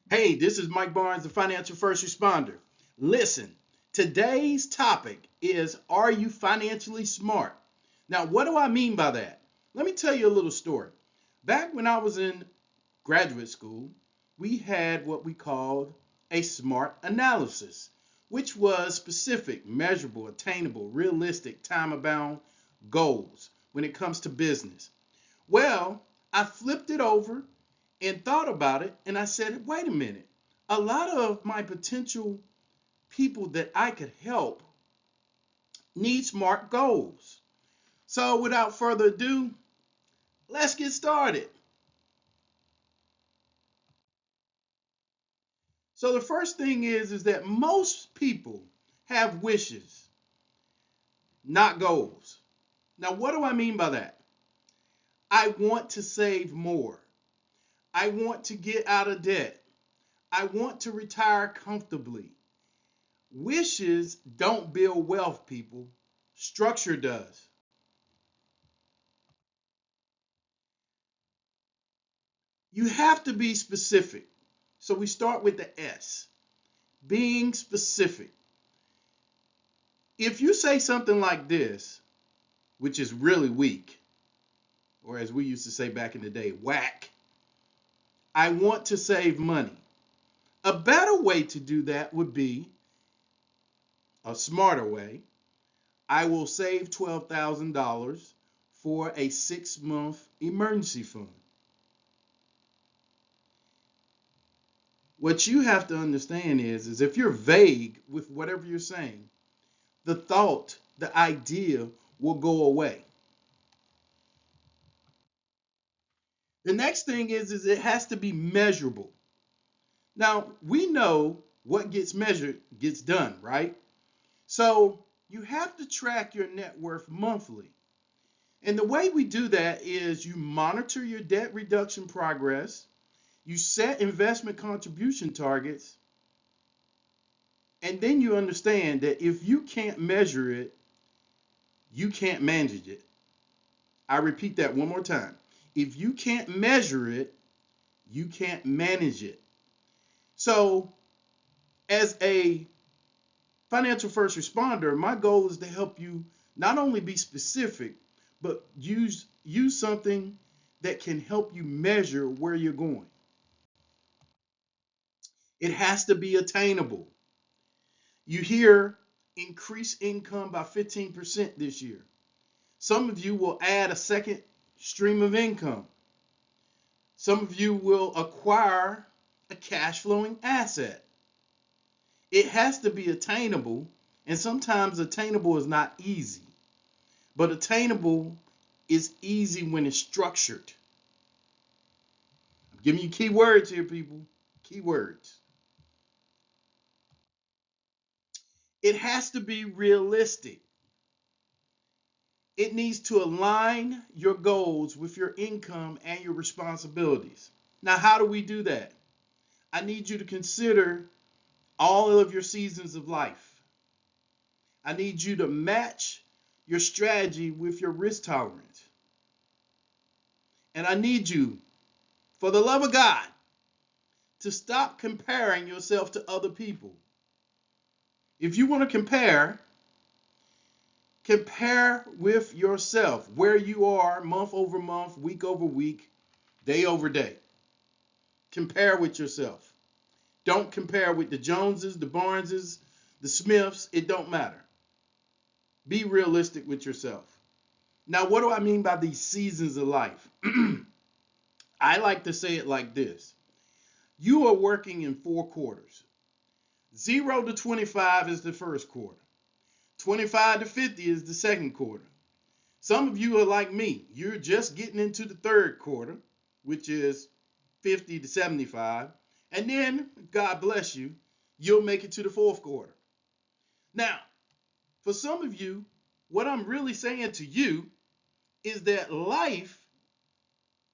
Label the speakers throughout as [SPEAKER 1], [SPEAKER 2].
[SPEAKER 1] Hey, this is Mike Barnes, the financial first responder. Listen, today's topic is, are you financially smart? Now, what do I mean by that? Let me tell you a little story. Back when I was in graduate school, we had what we called a SMART analysis, which was specific, measurable, attainable, realistic, time bound goals when it comes to business. Well, I flipped it over and thought about it, and I said, wait a minute. A lot of my potential people that I could help need SMART goals. So without further ado, let's get started. So the first thing is that most people have wishes, not goals. Now, what do I mean by that? I want to save more. I want to get out of debt. I want to retire comfortably. Wishes don't build wealth, people. Structure does. You have to be specific. So we start with the S, being specific. If you say something like this, which is really weak, or as we used to say back in the day, whack, I want to save money. A better way to do that would be a smarter way. I will save $12,000 for a 6-month emergency fund. What you have to understand is if you're vague with whatever you're saying, the thought, the idea will go away. The next thing is it has to be measurable. Now, we know what gets measured gets done, right? So you have to track your net worth monthly. And the way we do that is you monitor your debt reduction progress, you set investment contribution targets, and then you understand that if you can't measure it, you can't manage it. I repeat that one more time. If you can't measure it, you can't manage it. So, as a financial first responder, my goal is to help you not only be specific, but use something that can help you measure where you're going. It has to be attainable. You hear increase income by 15% this year. Some of you will add a second stream of income. Some of you will acquire a cash flowing asset. It has to be attainable, and sometimes attainable is not easy, but attainable is easy when it's structured. I'm giving you key words here, people. Key words. It has to be realistic. It needs to align your goals with your income and your responsibilities. Now, how do we do that? I need you to consider all of your seasons of life. I need you to match your strategy with your risk tolerance. And I need you, for the love of God, to stop comparing yourself to other people. If you want to compare, compare with yourself, where you are month over month, week over week, day over day. Compare with yourself. Don't compare with the Joneses, the Barneses, the Smiths. It don't matter. Be realistic with yourself. Now, what do I mean by these seasons of life? I like to say it like this. You are working in 4 quarters. 0 to 25 is the first quarter. 25 to 50 is the second quarter. Some of you are like me. You're just getting into the third quarter, which is 50 to 75. And then, God bless you, you'll make it to the fourth quarter. Now, for some of you, what I'm really saying to you is that life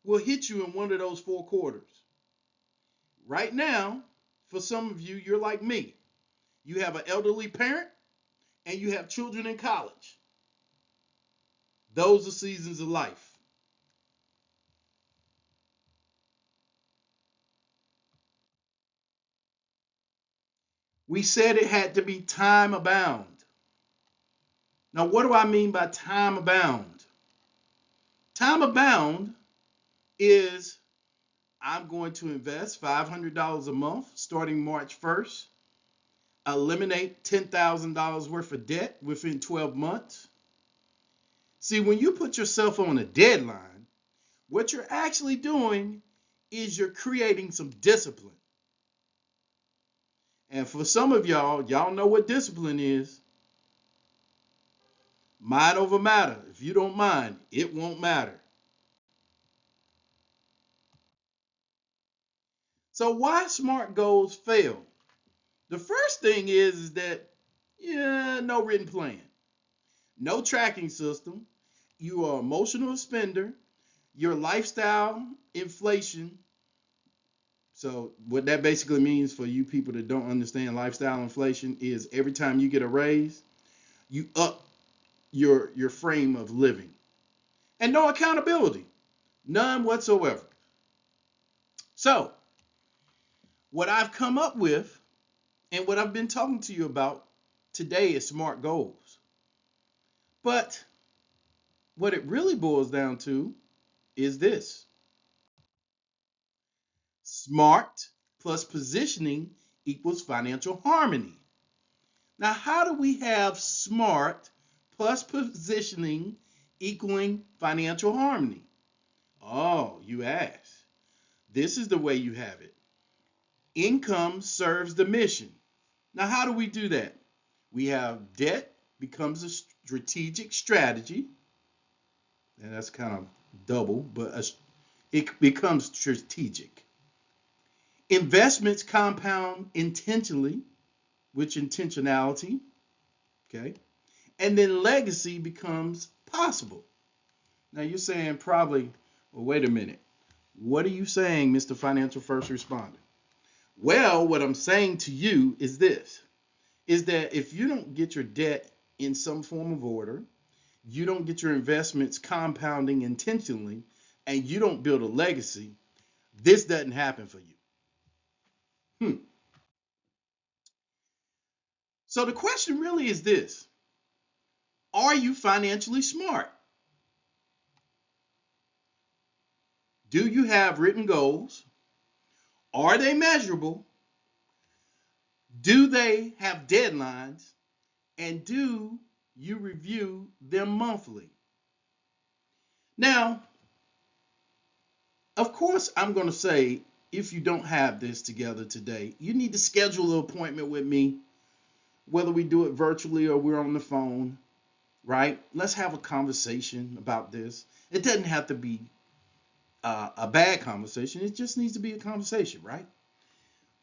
[SPEAKER 1] will hit you in one of those 4 quarters. Right now, for some of you, you're like me. You have an elderly parent and you have children in college. Those are seasons of life. We said it had to be time abound. Now, what do I mean by time abound? Time abound is I'm going to invest $500 a month starting March 1st, eliminate $10,000 worth of debt within 12 months. See, when you put yourself on a deadline, what you're actually doing is you're creating some discipline. And for some of y'all know what discipline is. Mind over matter. If you don't mind, it won't matter. So why SMART goals fail? The first thing is that, no written plan, no tracking system, you are an emotional spender, your lifestyle inflation. So what that basically means for you people that don't understand lifestyle inflation is every time you get a raise, you up your frame of living. And no accountability, none whatsoever. So what I've come up with and what I've been talking to you about today is SMART goals. But what it really boils down to is this: SMART plus positioning equals financial harmony. Now, how do we have SMART plus positioning equaling financial harmony? Oh, you ask. This is the way you have it. Income serves the mission. Now, how do we do that? We have debt becomes a strategic strategy, and that's kind of double, but it becomes strategic. Investments compound intentionally, which intentionality, okay? And then legacy becomes possible. Now you're saying probably, well, wait a minute. What are you saying, Mr. Financial First Responder? Well, what I'm saying to you is this, is that if you don't get your debt in some form of order, you don't get your investments compounding intentionally, and you don't build a legacy, this doesn't happen for you. So the question really is this: are you financially smart? Do you have written goals? Are they measurable? Do they have deadlines? And do you review them monthly? Now, of course, I'm going to say if you don't have this together today, you need to schedule an appointment with me, whether we do it virtually or we're on the phone, right? Let's have a conversation about this. It doesn't have to be a bad conversation. It just needs to be a conversation, right?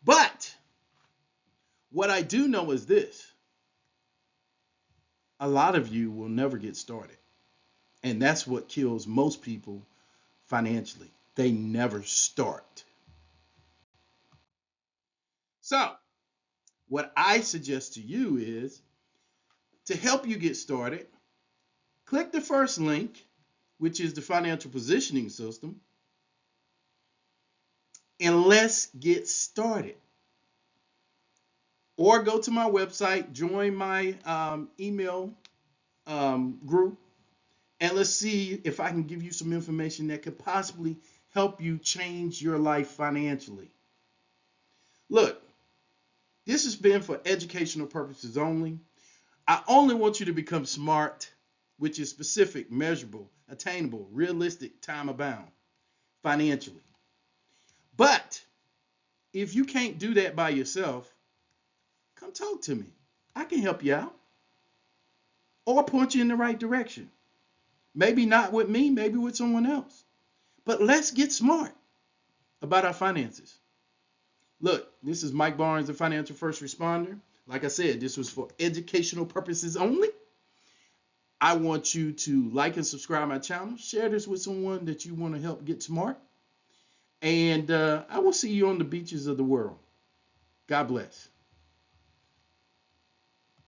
[SPEAKER 1] But what I do know is this: a lot of you will never get started. And that's what kills most people financially. They never start. So, what I suggest to you is to help you get started, click the first link, which is the financial positioning system, and let's get started. Or go to my website, join my email group, and let's see if I can give you some information that could possibly help you change your life financially. Look, this has been for educational purposes only. I only want you to become smart, which is specific, measurable, attainable, realistic, time abound financially. But if you can't do that by yourself, come talk to me. I can help you out or point you in the right direction. Maybe not with me, maybe with someone else. But let's get smart about our finances. Look, this is Mike Barnes, the Financial First Responder. Like I said, this was for educational purposes only. I want you to like and subscribe my channel. Share this with someone that you want to help get smart. And I will see you on the beaches of the world. God bless.